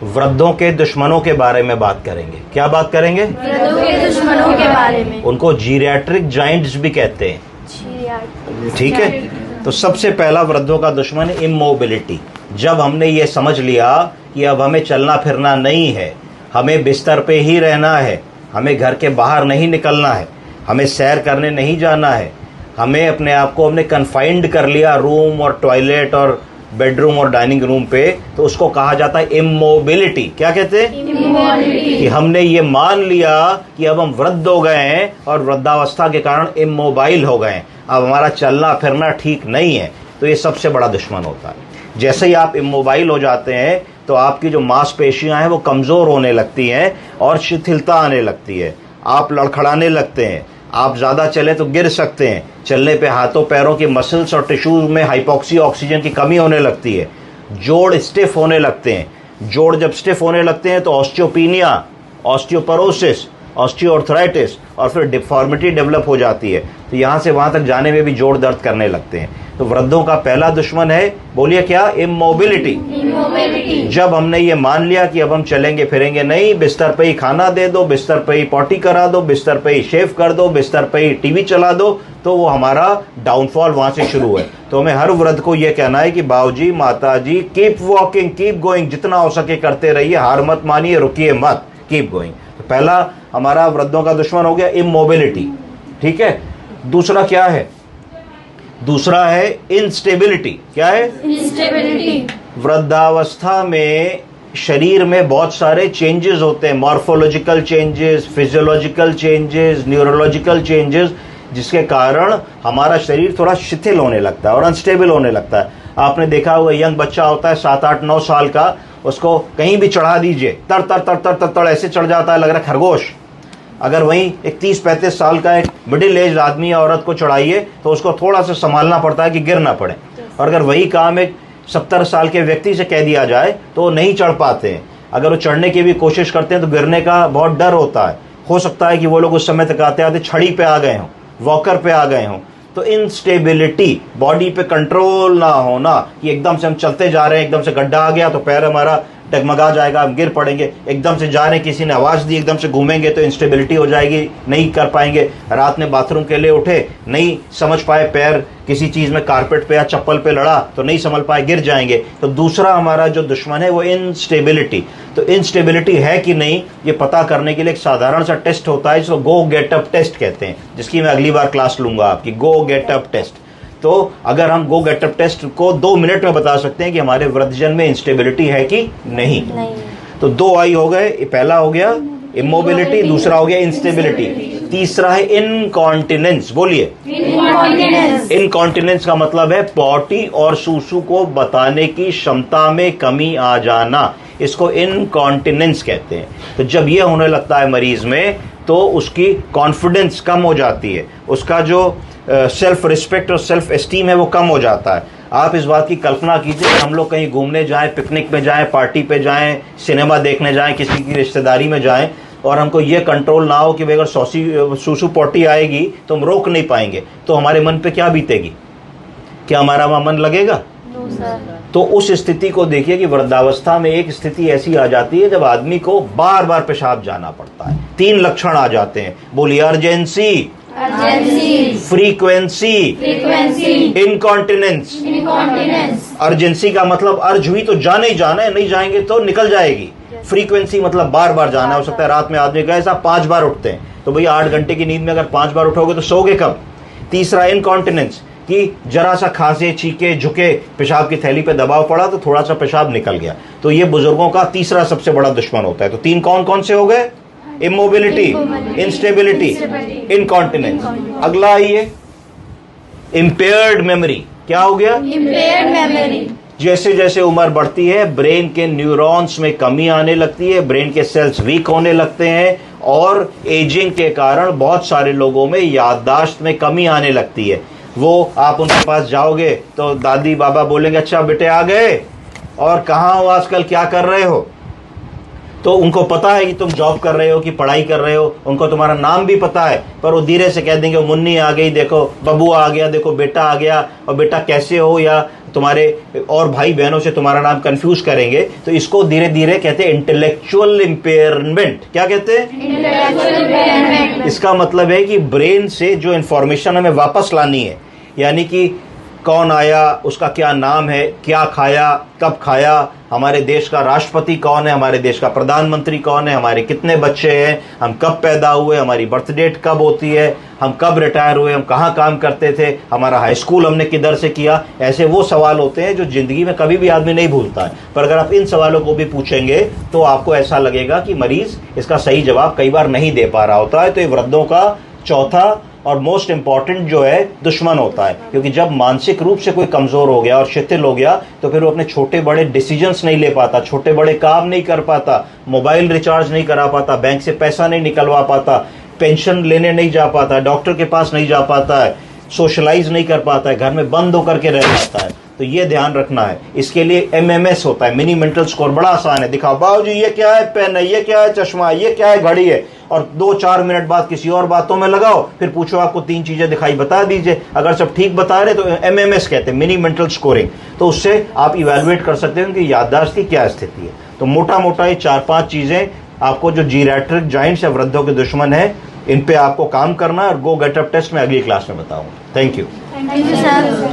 वृद्धों के दुश्मनों के बारे में बात करेंगे। क्या बात करेंगे? वृद्धों के दुश्मनों के बारे में। उनको जीरियाट्रिक जाइंट्स भी कहते हैं। ठीक है, तो सबसे पहला वृद्धों का दुश्मन इमोबिलिटी। जब हमने ये समझ लिया कि अब हमें चलना फिरना नहीं है, हमें बिस्तर पे ही रहना है, हमें घर के बाहर नहीं निकलना है, हमें सैर करने नहीं जाना है, हमें अपने आप को हमने कन्फाइंड कर लिया रूम और टॉयलेट और बेडरूम और डाइनिंग रूम पे, तो उसको कहा जाता है इमोबिलिटी। क्या कहते हैं? इमोबिलिटी। कि हमने ये मान लिया कि अब हम वृद्ध हो गए हैं और वृद्धावस्था के कारण इमोबाइल हो गए हैं, अब हमारा चलना फिरना ठीक नहीं है। तो ये सबसे बड़ा दुश्मन होता है। जैसे ही आप इमोबाइल हो जाते हैं तो आपकी जो मांसपेशियां हैं वो कमज़ोर होने लगती हैं और शिथिलता आने लगती है, आप लड़खड़ाने लगते हैं, आप ज़्यादा चले तो गिर सकते हैं, चलने पे हाथों पैरों की मसल्स और टिश्यूज में हाइपोक्सी ऑक्सीजन की कमी होने लगती है, जोड़ स्टिफ होने लगते हैं। जोड़ जब स्टिफ होने लगते हैं तो ऑस्टियोपीनिया, ऑस्टियोपोरोसिस, ऑस्टियोआर्थराइटिस और फिर डिफॉर्मिटी डेवलप हो जाती है। तो यहाँ से वहाँ तक जाने में भी जोड़ दर्द करने लगते हैं। तो वृद्धों का पहला दुश्मन है, बोलिए क्या? इमोबिलिटी। जब हमने ये मान लिया कि अब हम चलेंगे फिरेंगे नहीं, बिस्तर पे ही खाना दे दो, बिस्तर पे ही पॉटी करा दो, बिस्तर पे ही शेव कर दो, बिस्तर पे ही टीवी चला दो, तो वो हमारा डाउनफॉल वहाँ से शुरू है। तो हमें हर वृद्ध को ये कहना है कि बाबूजी, माताजी, कीप वॉकिंग, कीप गोइंग, जितना हो सके करते रहिए, हार मत मानिए, रुकिए मत, कीप गोइंग। तो पहला हमारा वृद्धों का दुश्मन हो गया इमोबिलिटी। ठीक है, दूसरा क्या है? दूसरा है इंस्टेबिलिटी। क्या है? इंस्टेबिलिटी। वृद्धावस्था में शरीर में बहुत सारे चेंजेस होते हैं, morphological changes, physiological changes, neurological changes, जिसके कारण हमारा शरीर थोड़ा शिथिल होने लगता है और अनस्टेबल होने लगता है। आपने देखा होगा, यंग बच्चा होता है 7, 8, 9 साल का, उसको कहीं भी चढ़ा दीजिए, तर तर तर तर तर तर ऐसे चढ़ जाता है, लग रहा है खरगोश। अगर वहीं एक 30-35 साल का एक मिडिल एज आदमी या औरत को चढ़ाइए तो उसको थोड़ा सा संभालना पड़ता है कि गिर ना पड़े। और अगर वही काम एक 70 साल के व्यक्ति से कह दिया जाए तो वो नहीं चढ़ पाते हैं। अगर वो चढ़ने की भी कोशिश करते हैं तो गिरने का बहुत डर होता है। हो सकता है कि वो लोग उस समय तक आते आते छड़ी पे आ गए हों, वॉकर पे आ गए हों। तो इंस्टेबिलिटी, बॉडी पे कंट्रोल ना होना, कि एकदम से हम चलते जा रहे हैं, एकदम से गड्ढा आ गया तो पैर हमारा डगमगा जाएगा, हम गिर पड़ेंगे, एकदम से जा रहे हैं, किसी ने आवाज़ दी, एकदम से घूमेंगे तो इंस्टेबिलिटी हो जाएगी, नहीं कर पाएंगे। रात में बाथरूम के लिए उठे, नहीं समझ पाए, पैर किसी चीज़ में कारपेट पे या चप्पल पे लड़ा तो नहीं समझ पाए, गिर जाएंगे। तो दूसरा हमारा जो दुश्मन है वो इंस्टेबिलिटी। तो इंस्टेबिलिटी है कि नहीं, ये पता करने के लिए एक साधारण सा टेस्ट होता है, जिसको गो गेट अप टेस्ट कहते हैं, जिसकी मैं अगली बार क्लास लूँगा आपकी, गो गेट अप टेस्ट। तो अगर हम गो गेट अप टेस्ट को 2 मिनट में बता सकते हैं कि हमारे वृद्धजन में इंस्टेबिलिटी है कि नहीं। तो 2 आई हो गए, पहला हो गया इमोबिलिटी, दूसरा हो गया इंस्टेबिलिटी, तीसरा है इनकॉन्टिनेंस। बोलिए इनकॉन्टिनेंस का मतलब है पॉटी और सूसू को बताने की क्षमता में कमी आ जाना, इसको इनकॉन्टिनेंस कहते हैं। तो जब ये होने लगता है मरीज में तो उसकी कॉन्फिडेंस कम हो जाती है, उसका जो सेल्फ रिस्पेक्ट और सेल्फ एस्टीम है वो कम हो जाता है। आप इस बात की कल्पना कीजिए कि हम लोग कहीं घूमने जाएं, पिकनिक में जाएं, पार्टी पे जाएं, सिनेमा देखने जाएं, किसी की रिश्तेदारी में जाएं और हमको ये कंट्रोल ना हो कि अगर सूसू पॉटी आएगी तो हम रोक नहीं पाएंगे, तो हमारे मन पे क्या बीतेगी? क्या हमारा वहाँ मन लगेगा? तो उस स्थिति को देखिए कि वृद्धावस्था में एक स्थिति ऐसी आ जाती है जब आदमी को बार बार पेशाब जाना पड़ता है। 3 लक्षण आ जाते हैं, बोलिए अर्जेंसी, फ्रीक्वेंसी, इनकॉन्टिनेंस। अर्जेंसी का मतलब अर्ज हुई तो जाना ही जाना है, नहीं जाएंगे तो निकल जाएगी। फ्रीक्वेंसी मतलब बार बार जाना, हो सकता है रात में आदमी कहे साहब 5 बार उठते हैं, तो भैया 8 घंटे की नींद में अगर 5 बार उठोगे तो सोगे कब? तीसरा इनकॉन्टिनेंस, कि जरा सा खांसे, छीके, झुके, पेशाब की थैली पे दबाव पड़ा तो थोड़ा सा पेशाब निकल गया। तो ये बुजुर्गों का तीसरा सबसे बड़ा दुश्मन होता है। तो 3 कौन कौन से हो गए? Immobility, instability, incontinence. अगला आइए इम्पेयर्ड मेमोरी। क्या हो गया? Impaired memory. जैसे जैसे उम्र बढ़ती है ब्रेन के न्यूरॉन्स में कमी आने लगती है, ब्रेन के सेल्स वीक होने लगते हैं और एजिंग के कारण बहुत सारे लोगों में याददाश्त में कमी आने लगती है। वो आप उनके पास जाओगे तो दादी बाबा बोलेंगे अच्छा बेटे आ गए, और कहाँ हो आजकल, क्या कर रहे हो? तो तो उनको पता है कि तुम जॉब कर रहे हो कि पढ़ाई कर रहे हो, उनको तुम्हारा नाम भी पता है, पर वो धीरे से कह देंगे मुन्नी आ गई, देखो बबू आ गया, देखो बेटा आ गया, और बेटा कैसे हो, या तुम्हारे और भाई बहनों से तुम्हारा नाम कंफ्यूज करेंगे। तो इसको धीरे धीरे कहते हैं इंटेलेक्चुअल इम्पेयरमेंट। क्या कहते हैं? इसका मतलब है कि ब्रेन से जो इंफॉर्मेशन हमें वापस लानी है, यानी कि कौन आया, उसका क्या नाम है, क्या खाया, कब खाया, हमारे देश का राष्ट्रपति कौन है, हमारे देश का प्रधानमंत्री कौन है, हमारे कितने बच्चे हैं, हम कब पैदा हुए, हमारी बर्थ डेट कब होती है, हम कब रिटायर हुए, हम कहाँ काम करते थे, हमारा हाई स्कूल हमने किधर से किया। ऐसे वो सवाल होते हैं जो ज़िंदगी में कभी भी आदमी नहीं भूलता है, पर अगर आप इन सवालों को भी पूछेंगे तो आपको ऐसा लगेगा कि मरीज़ इसका सही जवाब कई बार नहीं दे पा रहा होता है। तो ये वृद्धों का चौथा और मोस्ट इंपॉर्टेंट जो है दुश्मन होता है, क्योंकि जब मानसिक रूप से कोई कमज़ोर हो गया और शिथिल हो गया तो फिर वो अपने छोटे बड़े डिसीजंस नहीं ले पाता, छोटे बड़े काम नहीं कर पाता, मोबाइल रिचार्ज नहीं करा पाता, बैंक से पैसा नहीं निकलवा पाता, पेंशन लेने नहीं जा पाता, डॉक्टर के पास नहीं जा पाता है, सोशलाइज नहीं कर पाता है, घर में बंद होकर के रह जाता है। तो ये ध्यान रखना है। इसके लिए MMS होता है, मिनी मेंटल स्कोर, बड़ा आसान है। दिखाओ बाबू जी ये क्या है, पेन है, ये क्या है, चश्मा है, ये क्या है, घड़ी है, और 2-4 मिनट बाद किसी और बातों में लगाओ, फिर पूछो आपको 3 चीजें दिखाई, बता दीजिए। अगर सब ठीक बता रहे तो MMS कहते हैं, मिनी मेंटल स्कोरिंग। तो उससे आप इवेलुएट कर सकते हो कि याददाश्त की क्या स्थिति है। तो मोटा मोटा ये 4-5 चीजें आपको जो जीरैट्रिक जाइंट्स या वृद्धों के दुश्मन है, इन पे आपको काम करना है, और गो गेट अप टेस्ट में अगली क्लास में बताऊंगा। Thank you. Thank you sir.